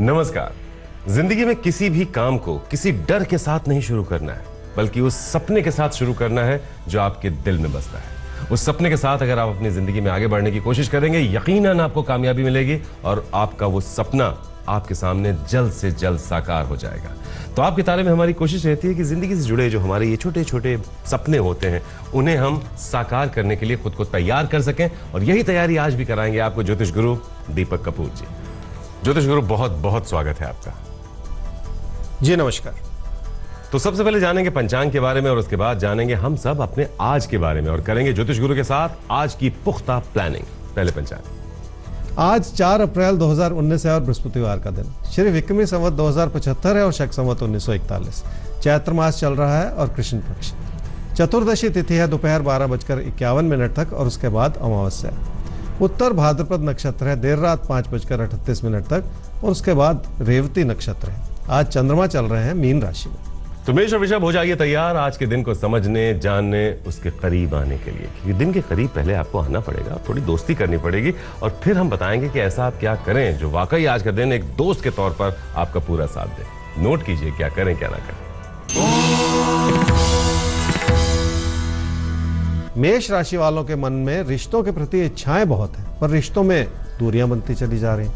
नमस्कार। जिंदगी में किसी भी काम को किसी डर के साथ नहीं शुरू करना है, बल्कि उस सपने के साथ शुरू करना है जो आपके दिल में बसता है। उस सपने के साथ अगर आप अपनी जिंदगी में आगे बढ़ने की कोशिश करेंगे, यकीनन आपको कामयाबी मिलेगी और आपका वो सपना आपके सामने जल्द से जल्द साकार हो जाएगा। तो आपके ताले में हमारी कोशिश रहती है कि जिंदगी से जुड़े जो हमारे ये छोटे छोटे सपने होते हैं, उन्हें हम साकार करने के लिए खुद को तैयार कर सकें, और यही तैयारी आज भी कराएंगे आपको ज्योतिष गुरु दीपक कपूर जी। ज्योतिष गुरु, बहुत बहुत स्वागत है आपका। जी नमस्कार। तो सबसे पहले जानेंगे पंचांग के बारे में और उसके बाद जानेंगे हम सब अपने आज के बारे में, और करेंगे ज्योतिष गुरु के साथ आज की पुख्ता प्लानिंग। पहले पंचांग। आज 4 अप्रैल 2019 है और बृहस्पतिवार का दिन। श्री विक्रमी संवत 2075 है और शक संवत 1941। चैत्र मास चल रहा है और कृष्ण पक्ष। चतुर्दशी तिथि है दोपहर 12:51 तक और उसके बाद अमावस्या। उत्तर भाद्रपद नक्षत्र है देर रात 5:38 तक और उसके बाद रेवती नक्षत्र है। आज चंद्रमा चल रहे हैं मीन राशि में। तो मेष और वृषभ, हो जाइए तैयार आज के दिन को समझने, जानने, उसके करीब आने के लिए। क्योंकि दिन के करीब पहले आपको आना पड़ेगा, थोड़ी दोस्ती करनी पड़ेगी, और फिर हम बताएंगे कि ऐसा आप क्या करें जो वाकई आज का दिन एक दोस्त के तौर पर आपका पूरा साथ दे। नोट कीजिए क्या करें क्या ना करें। मेष राशि वालों के मन में रिश्तों के प्रति इच्छाएं बहुत हैं, पर रिश्तों में दूरियां बनती चली जा रही।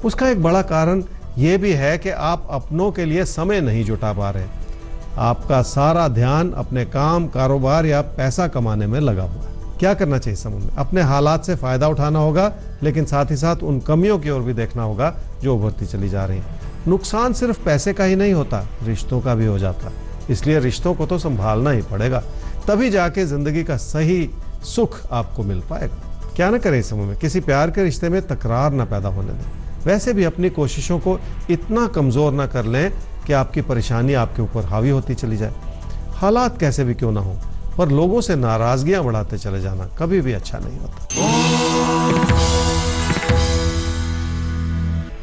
उसका एक बड़ा कारण यह भी है कि आप अपनों के लिए समय नहीं जुटा पा रहे। आपका सारा ध्यान अपने काम, कारोबार या पैसा कमाने में लगा हुआ है। क्या करना चाहिए समय में? अपने हालात से फायदा उठाना होगा, लेकिन साथ ही साथ उन कमियों की ओर भी देखना होगा जो उभरती चली जा रही है। नुकसान सिर्फ पैसे का ही नहीं होता, रिश्तों का भी हो जाता है। इसलिए रिश्तों को तो संभालना ही पड़ेगा, तभी जाके जिंदगी का सही सुख आपको मिल पाएगा। क्या ना करें इस समय में? किसी प्यार के रिश्ते में तकरार ना पैदा होने दें। वैसे भी अपनी कोशिशों को इतना कमजोर ना कर लें कि आपकी परेशानी आपके ऊपर हावी होती चली जाए। हालात कैसे भी क्यों ना हो, पर लोगों से नाराजगियां बढ़ाते चले जाना कभी भी अच्छा नहीं होता।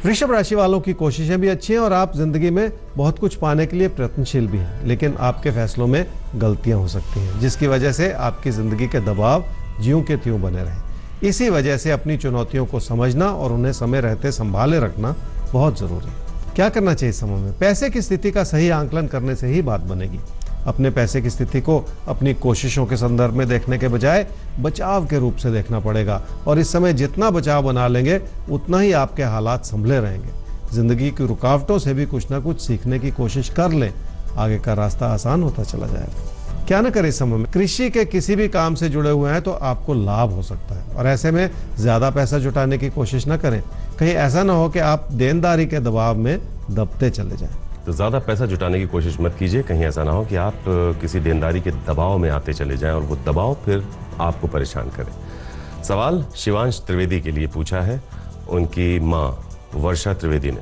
वृषभ राशि वालों की कोशिशें भी अच्छी हैं और आप जिंदगी में बहुत कुछ पाने के लिए प्रयत्नशील भी हैं, लेकिन आपके फैसलों में गलतियां हो सकती हैं, जिसकी वजह से आपकी जिंदगी के दबाव ज्यों के त्यों बने रहें। इसी वजह से अपनी चुनौतियों को समझना और उन्हें समय रहते संभाले रखना बहुत जरूरी है। क्या करना चाहिए समय में? पैसे की स्थिति का सही आंकलन करने से ही बात बनेगी। अपने पैसे की स्थिति को अपनी कोशिशों के संदर्भ में देखने के बजाय बचाव के रूप से देखना पड़ेगा, और इस समय जितना बचाव बना लेंगे उतना ही आपके हालात संभले रहेंगे। जिंदगी की रुकावटों से भी कुछ ना कुछ सीखने की कोशिश कर लें, आगे का रास्ता आसान होता चला जाएगा। क्या न करें इस समय में? कृषि के किसी भी काम से जुड़े हुए हैं तो आपको लाभ हो सकता है, और ऐसे में ज्यादा पैसा जुटाने की कोशिश न करें। कहीं ऐसा ना हो कि आप देनदारी के दबाव में दबते चले जाएं। तो ज्यादा पैसा जुटाने की कोशिश मत कीजिए, कहीं ऐसा ना हो कि आप किसी देनदारी के दबाव में आते चले जाएं और वो दबाव फिर आपको परेशान करे। सवाल शिवांश त्रिवेदी के लिए पूछा है। उनकी माँ वर्षा त्रिवेदी ने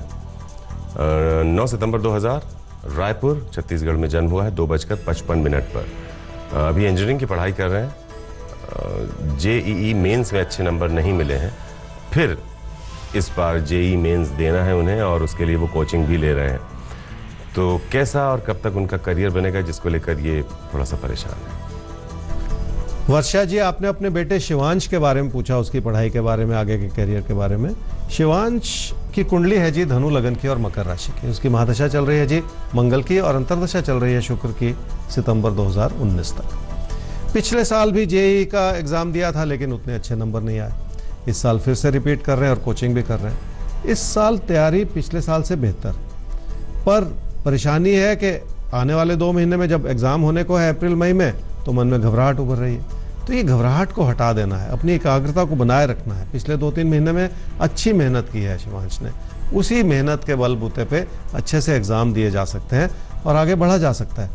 9 सितंबर 2000 रायपुर छत्तीसगढ़ में जन्म हुआ है 2:55 पर। अभी इंजीनियरिंग की पढ़ाई कर रहे हैं। जेईई मेंस में अच्छे नंबर नहीं मिले हैं, फिर इस बार जेईई मेंस देना है उन्हें, और उसके लिए वो कोचिंग भी ले रहे हैं। तो कैसा और कब तक उनका करियर बनेगा, जिसको लेकर ये थोड़ा सा परेशान है। वर्षा जी, आपने अपने बेटे शिवांश के बारे में पूछा, उसकी पढ़ाई के बारे में, आगे के करियर के बारे में। शिवांश की कुंडली है जी धनु लगन की और मकर राशि की। उसकी महादशा चल रही है जी मंगल की, और अंतरदशा चल रही है शुक्र की सितंबर 2019 तक। पिछले साल भी जेईई का एग्जाम दिया था, लेकिन उतने अच्छे नंबर नहीं आए। इस साल फिर से रिपीट कर रहे हैं और कोचिंग भी कर रहे हैं। इस साल तैयारी पिछले साल से बेहतर, पर परेशानी है कि आने वाले 2 महीने में जब एग्जाम होने को है अप्रैल मई में, तो मन में घबराहट उभर रही है। तो ये घबराहट को हटा देना है, अपनी एकाग्रता को बनाए रखना है। पिछले 2-3 महीने में अच्छी मेहनत की है शिवांश ने, उसी मेहनत के बलबूते पे अच्छे से एग्जाम दिए जा सकते हैं और आगे बढ़ा जा सकता है।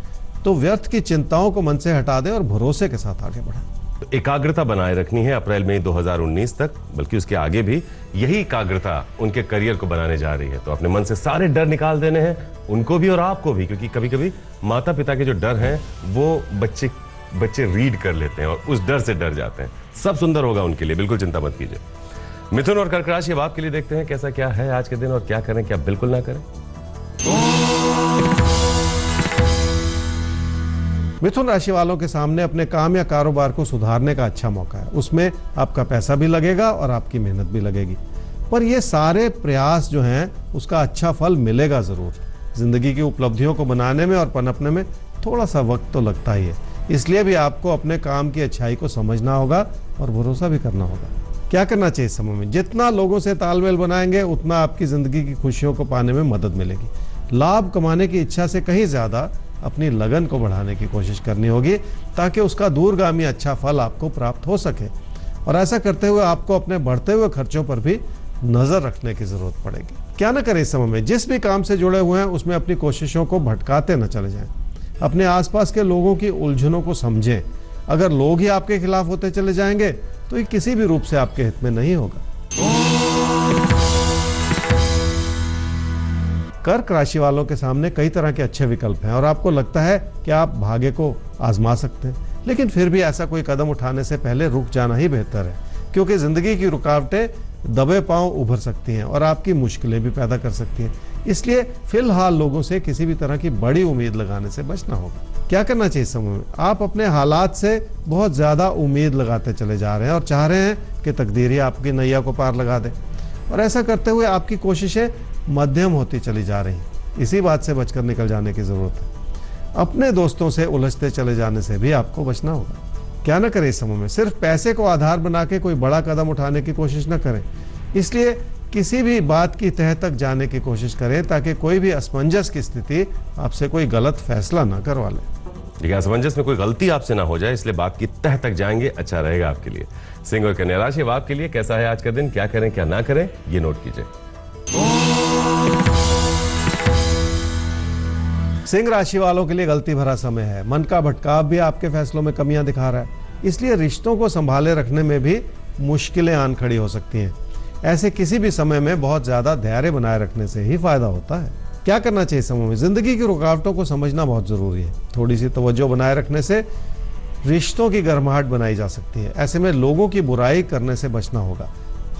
तो व्यर्थ की चिंताओं को मन से हटा दें और भरोसे के साथ आगे बढ़ें। तो एकाग्रता बनाए रखनी है अप्रैल मई 2019 तक, बल्कि उसके आगे भी यही एकाग्रता उनके करियर को बनाने जा रही है। तो अपने मन से सारे डर निकाल देने हैं, उनको भी और आपको भी, क्योंकि कभी कभी माता पिता के जो डर हैं वो बच्चे रीड कर लेते हैं और उस डर से डर जाते हैं। सब सुंदर होगा उनके लिए, बिल्कुल चिंता मत कीजिए। मिथुन और कर्क राशि, अब आपके लिए देखते हैं कैसा क्या है आज के दिन और क्या करें क्या बिल्कुल ना करें। मिथुन राशि वालों के सामने अपने काम या कारोबार को सुधारने का अच्छा मौका है। उसमें आपका पैसा भी लगेगा और आपकी मेहनत भी लगेगी। पर ये सारे प्रयास जो हैं उसका अच्छा फल मिलेगा ज़रूर। ज़िंदगी की उपलब्धियों को बनाने में और पनपने में थोड़ा सा वक्त तो लगता ही है, इसलिए भी आपको अपने काम की अच्छाई को समझना होगा और भरोसा भी करना होगा। क्या करना चाहिए इस समय में? जितना लोगों से तालमेल बनाएंगे उतना आपकी ज़िंदगी की खुशियों को पाने में मदद मिलेगी। लाभ कमाने की इच्छा से कहीं ज़्यादा अपनी लगन को बढ़ाने की कोशिश करनी होगी ताकि उसका दूरगामी अच्छा फल आपको प्राप्त हो सके। और ऐसा करते हुए आपको अपने बढ़ते हुए खर्चों पर भी नज़र रखने की ज़रूरत पड़ेगी। क्या ना करें इस समय में? जिस भी काम से जुड़े हुए हैं उसमें अपनी कोशिशों को भटकाते न चले जाएं। अपने आसपास के लोगों की उलझनों को समझें। अगर लोग ही आपके खिलाफ होते चले जाएंगे तो ये किसी भी रूप से आपके हित में नहीं होगा। कर्क राशि वालों के सामने कई तरह के अच्छे विकल्प हैं और आपको लगता है कि आप भाग्य को आजमा सकते हैं, लेकिन फिर भी ऐसा कोई कदम उठाने से पहले रुक जाना ही बेहतर है, क्योंकि जिंदगी की रुकावटें दबे पांव उभर सकती हैं और आपकी मुश्किलें भी पैदा कर सकती हैं। इसलिए फिलहाल लोगों से किसी भी तरह की बड़ी उम्मीद लगाने से बचना होगा। क्या करना चाहिए इस समय में? आप अपने हालात से बहुत ज़्यादा उम्मीद लगाते चले जा रहे हैं और चाह रहे हैं कि तकदीर ही आपकी नैया को पार लगा दे, और ऐसा करते हुए आपकी कोशिशें मध्यम होती चली जा रही हैं। इसी बात से बचकर निकल जाने की ज़रूरत है। अपने दोस्तों से उलझते चले जाने से भी आपको बचना होगा। क्या ना करें इस समय में? सिर्फ पैसे को आधार बना के कोई बड़ा कदम उठाने की कोशिश न करें। इसलिए किसी भी बात की तह तक जाने की कोशिश करें ताकि कोई भी असमंजस की स्थिति आपसे कोई गलत फैसला ना करवा ले। ठीक है, असमंजस में कोई गलती आपसे ना हो जाए, इसलिए बात की तह तक जाएंगे, अच्छा रहेगा आपके लिए। सिंह और कन्या राशि, अब आपके लिए कैसा है आज का दिन? क्या करें क्या ना करें, ये नोट कीजिए। सिंह राशि वालों के लिए गलती भरा समय है। मन का भटकाव भी आपके फैसलों में कमियां दिखा रहा है, इसलिए रिश्तों को संभाले रखने में भी मुश्किलें आन खड़ी हो सकती हैं। ऐसे किसी भी समय में बहुत ज्यादा धैर्य बनाए रखने से ही फायदा होता है। क्या करना चाहिए समय में? जिंदगी की रुकावटों को समझना बहुत जरूरी है। थोड़ी सी तवज्जो बनाए रखने से रिश्तों की गर्माहट बनाई जा सकती है। ऐसे में लोगों की बुराई करने से बचना होगा।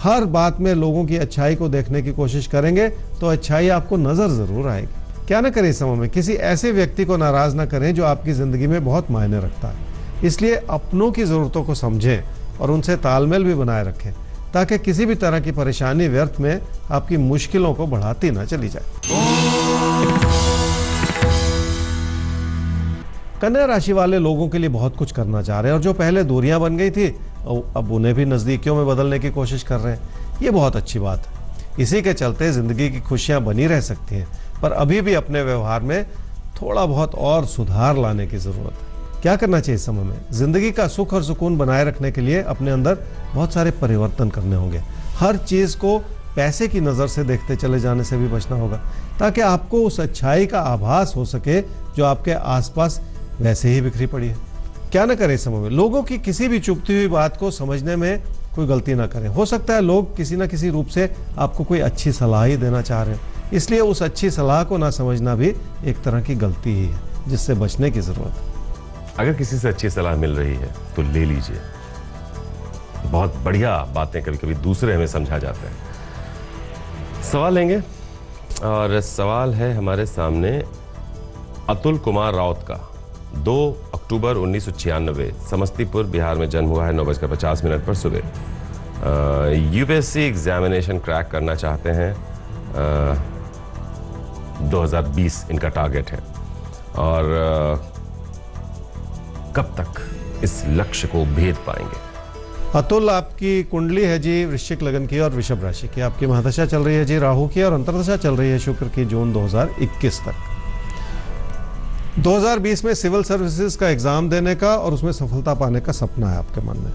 हर बात में लोगों की अच्छाई को देखने की कोशिश करेंगे तो अच्छाई आपको नजर जरूर आएगी। क्या ना करें इस समय में? किसी ऐसे व्यक्ति को नाराज ना करें जो आपकी जिंदगी में बहुत मायने रखता है। इसलिए अपनों की जरूरतों को समझें और उनसे तालमेल भी बनाए रखें ताकि किसी भी तरह की परेशानी व्यर्थ में आपकी मुश्किलों को बढ़ाती ना चली जाए। कन्या राशि वाले लोगों के लिए बहुत कुछ करना चाह रहे हैं और जो पहले दूरियां बन गई थी अब उन्हें भी नजदीकियों में बदलने की कोशिश कर रहे हैं। ये बहुत अच्छी बात है। इसी के चलते जिंदगी की खुशियां बनी रह सकती हैं, पर अभी भी अपने व्यवहार में थोड़ा बहुत और सुधार लाने की जरूरत है। क्या करना चाहिए इस समय में? जिंदगी का सुख और सुकून बनाए रखने के लिए अपने अंदर बहुत सारे परिवर्तन करने होंगे। हर चीज को पैसे की नजर से देखते चले जाने से भी बचना होगा ताकि आपको उस अच्छाई का आभास हो सके जो आपके आसपास वैसे ही बिखरी पड़ी है। क्या ना करें इस समय में? लोगों की किसी भी चुभती हुई बात को समझने में कोई गलती ना करें। हो सकता है लोग किसी ना किसी रूप से आपको कोई अच्छी सलाह ही देना चाह रहे हैं, इसलिए उस अच्छी सलाह को ना समझना भी एक तरह की गलती ही है जिससे बचने की जरूरत है। अगर किसी से अच्छी सलाह मिल रही है तो ले लीजिए। बहुत बढ़िया बातें कभी कभी दूसरे हमें समझा जाते हैं। सवाल लेंगे और सवाल है हमारे सामने अतुल कुमार राउत का। 2 अक्टूबर 1996 समस्तीपुर बिहार में जन्म हुआ है। 9:50 पर सुबह यूपीएससी एग्जामिनेशन क्रैक करना चाहते हैं। 2020 इनका टारगेट है और कब तक इस लक्ष्य को भेद पाएंगे? अतुल, आपकी कुंडली है जी वृश्चिक लगन की और वृषभ राशि की। आपकी महादशा चल रही है जी राहु की और अंतर्दशा चल रही है शुक्र की जून 2021 तक। 2020 में सिविल सर्विसेज का एग्जाम देने का और उसमें सफलता पाने का सपना है आपके मन में।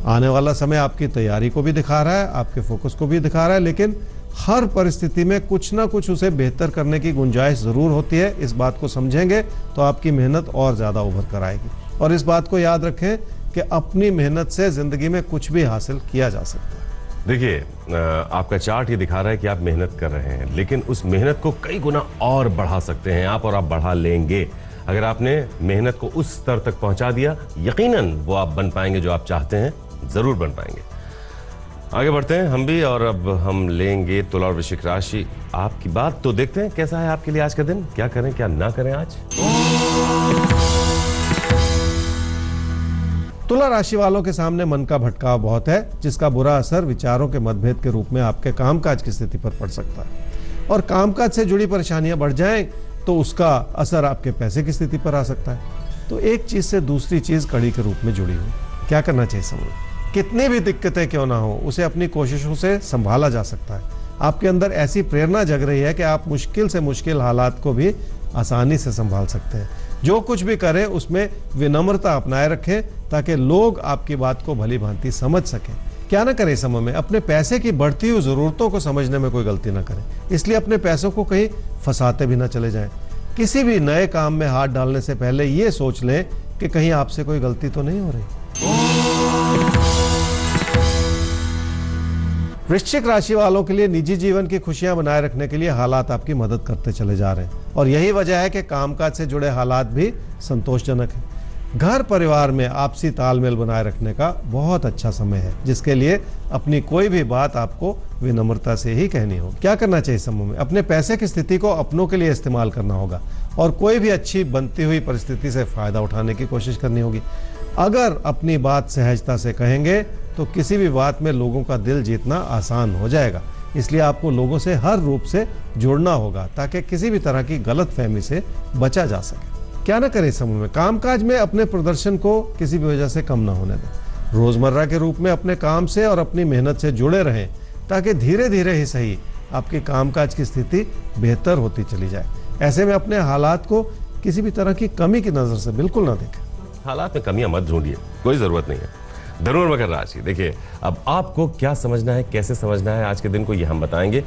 आने वाला समय आपकी तैयारी को भी दिखा रहा है, आपके फोकस को भी दिखा रहा है, लेकिन हर परिस्थिति में कुछ ना कुछ उसे बेहतर करने की गुंजाइश जरूर होती है। इस बात को समझेंगे तो आपकी मेहनत और ज्यादा उभर कर आएगी। और इस बात को याद रखें कि अपनी मेहनत से जिंदगी में कुछ भी हासिल किया जा सकता है। देखिए, आपका चार्ट ये दिखा रहा है कि आप मेहनत कर रहे हैं, लेकिन उस मेहनत को कई गुना और बढ़ा सकते हैं आप, और आप बढ़ा लेंगे। अगर आपने मेहनत को उस स्तर तक पहुंचा दिया, यकीनन वो आप बन पाएंगे जो आप चाहते हैं, जरूर बन पाएंगे। आगे बढ़ते हैं हम भी, और अब हम लेंगे तुला और वृश्चिक राशि। आपकी बात तो देखते हैं कैसा है आपके लिए आज का दिन। क्या करें क्या ना करें आज? तुला राशि वालों के सामने मन का भटकाव बहुत है, जिसका बुरा असर विचारों के मतभेद के रूप में आपके कामकाज की स्थिति पर पड़ सकता है। और कामकाज से जुड़ी परेशानियां बढ़ जाएं तो उसका असर आपके पैसे की स्थिति पर आ सकता है। तो एक चीज से दूसरी चीज कड़ी के रूप में जुड़ी हुई, क्या करना चाहिए समूह? कितनी भी दिक्कतें क्यों ना हो, उसे अपनी कोशिशों से संभाला जा सकता है। आपके अंदर ऐसी प्रेरणा जग रही है कि आप मुश्किल से मुश्किल हालात को भी आसानी से संभाल सकते हैं। जो कुछ भी करें उसमें विनम्रता अपनाए रखें ताकि लोग आपकी बात को भली भांति समझ सकें। क्या ना करें समय में अपने पैसे की बढ़ती हुई जरूरतों को समझने में कोई गलती ना करें, इसलिए अपने पैसों को कहीं फंसाते भी ना चले जाएं। किसी भी नए काम में हाथ डालने से पहले ये सोच लें कि कहीं आपसे कोई गलती तो नहीं हो रही। वृश्चिक राशि वालों के लिए निजी जीवन की खुशियां बनाए रखने के लिए हालात आपकी मदद करते चले जा रहे हैं और यही वजह है कि कामकाज से जुड़े हालात भी संतोषजनक हैं। घर परिवार में आपसी तालमेल बनाए रखने का बहुत अच्छा समय है, जिसके लिए अपनी कोई भी बात आपको विनम्रता से ही कहनी होगी। क्या करना चाहिए समूह में? अपने पैसे की स्थिति को अपनों के लिए इस्तेमाल करना होगा और कोई भी अच्छी बनती हुई परिस्थिति से फायदा उठाने की कोशिश करनी होगी। अगर अपनी बात सहजता से कहेंगे तो किसी भी बात में लोगों का दिल जीतना आसान हो जाएगा, इसलिए आपको लोगों से हर रूप से जुड़ना होगा ताकि किसी भी तरह की गलतफहमी से बचा जा सके। क्या ना करें समूह में? कामकाज में अपने प्रदर्शन को किसी भी वजह से कम ना होने दें। रोजमर्रा के रूप में अपने काम से और अपनी मेहनत से जुड़े रहें ताकि धीरे धीरे ही सही आपकी कामकाज की स्थिति बेहतर होती चली जाए। ऐसे में अपने हालात को किसी भी तरह की कमी की नजर से बिल्कुल ना देखें। हालात में कमियां मत ढूंढिए, कोई जरूरत नहीं है। धनुर्मकर राशि, देखिए अब आपको क्या समझना है, कैसे समझना है आज के दिन को, ये हम बताएंगे।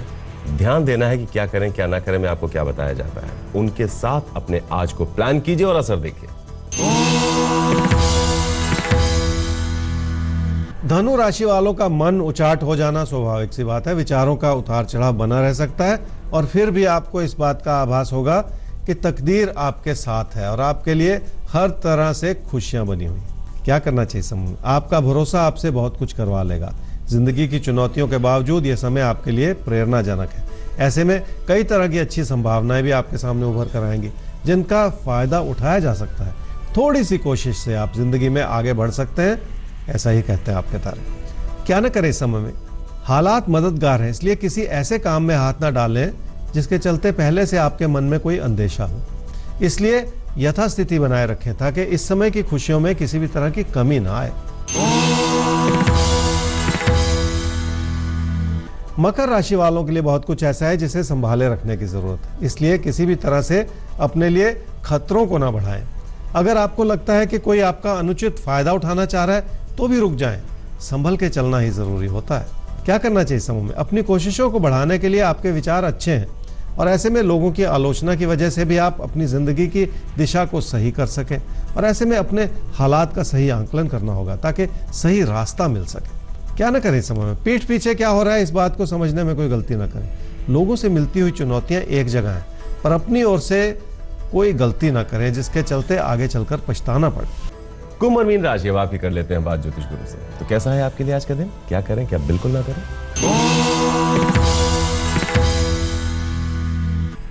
ध्यान देना है कि क्या करें क्या ना करें में आपको क्या बताया जाता है, उनके साथ अपने आज को प्लान कीजिए और असर देखिए। धनु राशि वालों का मन उचाट हो जाना स्वाभाविक सी बात है। विचारों का उतार चढ़ाव बना रह सकता है और फिर भी आपको इस बात का आभास होगा कि तकदीर आपके साथ है और आपके लिए हर तरह से खुशियां बनी हुई। क्या करना चाहिए समूह? आपका भरोसा आपसे बहुत कुछ करवा लेगा। जिंदगी की चुनौतियों के बावजूद यह समय आपके लिए प्रेरणाजनक है। ऐसे में कई तरह की अच्छी संभावनाएं भी आपके सामने उभर कर आएंगी जिनका फायदा उठाया जा सकता है। थोड़ी सी कोशिश से आप जिंदगी में आगे बढ़ सकते हैं, ऐसा ही कहते हैं आपके तारे। क्या न करें इस समय में? हालात मददगार है, इसलिए किसी ऐसे काम में हाथ ना डालें जिसके चलते पहले से आपके मन में कोई अंदेशा हो। इसलिए यथास्थिति बनाए रखें ताकि इस समय की खुशियों में किसी भी तरह की कमी ना आए। मकर राशि वालों के लिए बहुत कुछ ऐसा है जिसे संभाले रखने की जरूरत है, इसलिए किसी भी तरह से अपने लिए खतरों को ना बढ़ाएं। अगर आपको लगता है कि कोई आपका अनुचित फायदा उठाना चाह रहा है तो भी रुक जाएं। संभल के चलना ही जरूरी होता है। क्या करना चाहिए समूह में? अपनी कोशिशों को बढ़ाने के लिए आपके विचार अच्छे हैं और ऐसे में लोगों की आलोचना की वजह से भी आप अपनी जिंदगी की दिशा को सही कर सकें और ऐसे में अपने हालात का सही आंकलन करना होगा ताकि सही रास्ता मिल सके। क्या ना करें समय में? पीठ पीछे क्या हो रहा है इस बात को समझने में कोई गलती ना करें। लोगों से मिलती हुई चुनौतियां एक जगह हैं, पर अपनी ओर से कोई गलती ना करें जिसके चलते आगे चलकर पछताना पड़े। कुंभ और मीन राशि, अब आप ही कर लेते हैं बात ज्योतिष गुरु से। तो कैसा है आपके लिए आज का दिन? क्या करें क्या बिल्कुल ना करें?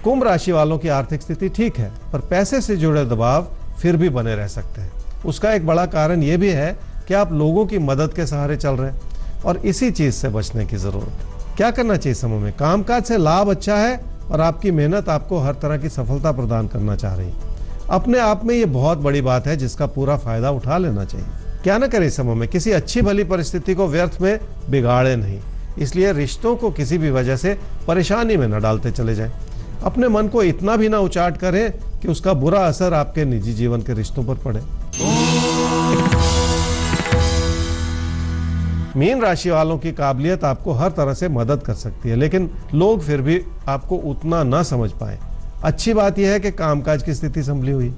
कुंभ राशि वालों की आर्थिक स्थिति ठीक है, पर पैसे से जुड़े दबाव फिर भी बने रह सकते हैं। उसका एक बड़ा कारण यह भी है कि आप लोगों की मदद के सहारे चल रहे हैं और इसी चीज से बचने की जरूरत है। क्या करना चाहिए समूह में? कामकाज से लाभ अच्छा है और आपकी मेहनत आपको हर तरह की सफलता प्रदान करना चाह रही है। अपने आप में ये बहुत बड़ी बात है जिसका पूरा फायदा उठा लेना चाहिए। क्या ना करें समूह में? किसी अच्छी भली परिस्थिति को व्यर्थ में बिगाड़े नहीं, इसलिए रिश्तों को किसी भी वजह से परेशानी में न डालते चले जाएं। अपने मन को इतना भी ना उचाट करें कि उसका बुरा असर आपके निजी जीवन के रिश्तों पर पड़े। मीन राशि वालों की काबिलियत आपको हर तरह से मदद कर सकती है, लेकिन लोग फिर भी आपको उतना ना समझ पाए। अच्छी बात यह है कि कामकाज की स्थिति संभली हुई।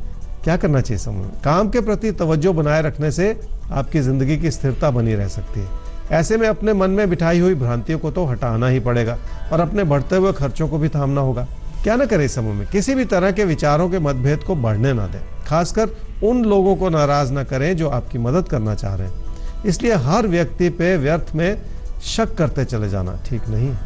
क्या करना चाहिए समूह? काम के प्रति तवज्जो बनाए रखने से आपकी जिंदगी की स्थिरता बनी रह सकती है। ऐसे में अपने मन में बिठाई हुई भ्रांतियों को तो हटाना ही पड़ेगा और अपने बढ़ते हुए खर्चों को भी थामना होगा। क्या न करें समूह में? किसी भी तरह के विचारों के मतभेद को बढ़ने ना दें। खासकर उन लोगों को नाराज ना करें जो आपकी मदद करना चाह रहे हैं। इसलिए हर व्यक्ति पे व्यर्थ में शक करते चले जाना ठीक नहीं है।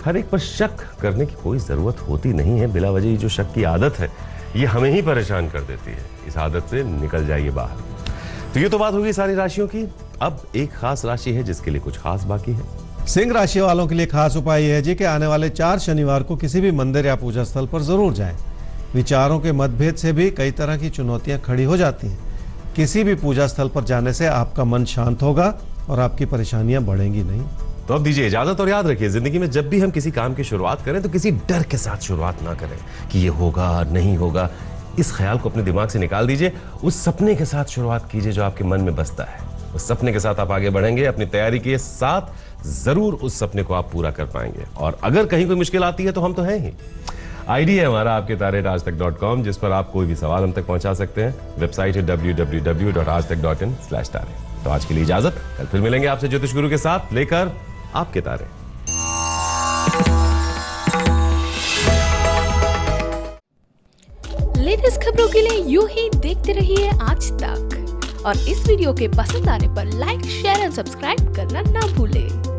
हर एक पर शक करने की कोई जरूरत होती नहीं है। बिला वजह जो शक की आदत है ये हमें ही परेशान कर देती है। इस आदत से निकल जाइए बाहर। तो ये तो बात होगी सारी राशियों की। अब एक खास राशि है जिसके लिए कुछ खास बाकी है। सिंह राशि वालों के लिए खास उपाय यह है जी कि आने वाले 4 शनिवार को किसी भी मंदिर या पूजा स्थल पर जरूर जाएं। विचारों के मतभेद से भी कई तरह की चुनौतियां खड़ी हो जाती हैं। किसी भी पूजा स्थल पर जाने से आपका मन शांत होगा और आपकी परेशानियां बढ़ेंगी नहीं। तो अब दीजिए इजाजत और याद रखिए, जिंदगी में जब भी हम किसी काम की शुरुआत करें तो किसी डर के साथ शुरुआत ना करें कि ये होगा नहीं होगा। इस ख्याल को अपने दिमाग से निकाल दीजिए, उस सपने के साथ शुरुआत कीजिए जो आपके मन में बसता है। उस सपने के साथ आप आगे बढ़ेंगे, अपनी तैयारी के साथ जरूर उस सपने को आप पूरा कर पाएंगे। और अगर कहीं कोई मुश्किल आती है तो हम तो हैं ही। आईडी है हमारा आपके तारे@aajtak.com, जिस पर आप कोई भी सवाल हम तक पहुंचा सकते हैं। वेबसाइट है www.aajtak.in/तारे। तो आज के लिए इजाजत, कल फिर मिलेंगे आपसे ज्योतिष गुरु के साथ लेकर आपके तारे। लेटेस्ट खबरों के लिए यूं ही देखते रहिए आज तक, और इस वीडियो के पसंद आने पर लाइक, शेयर एंड सब्सक्राइब करना ना भूलें।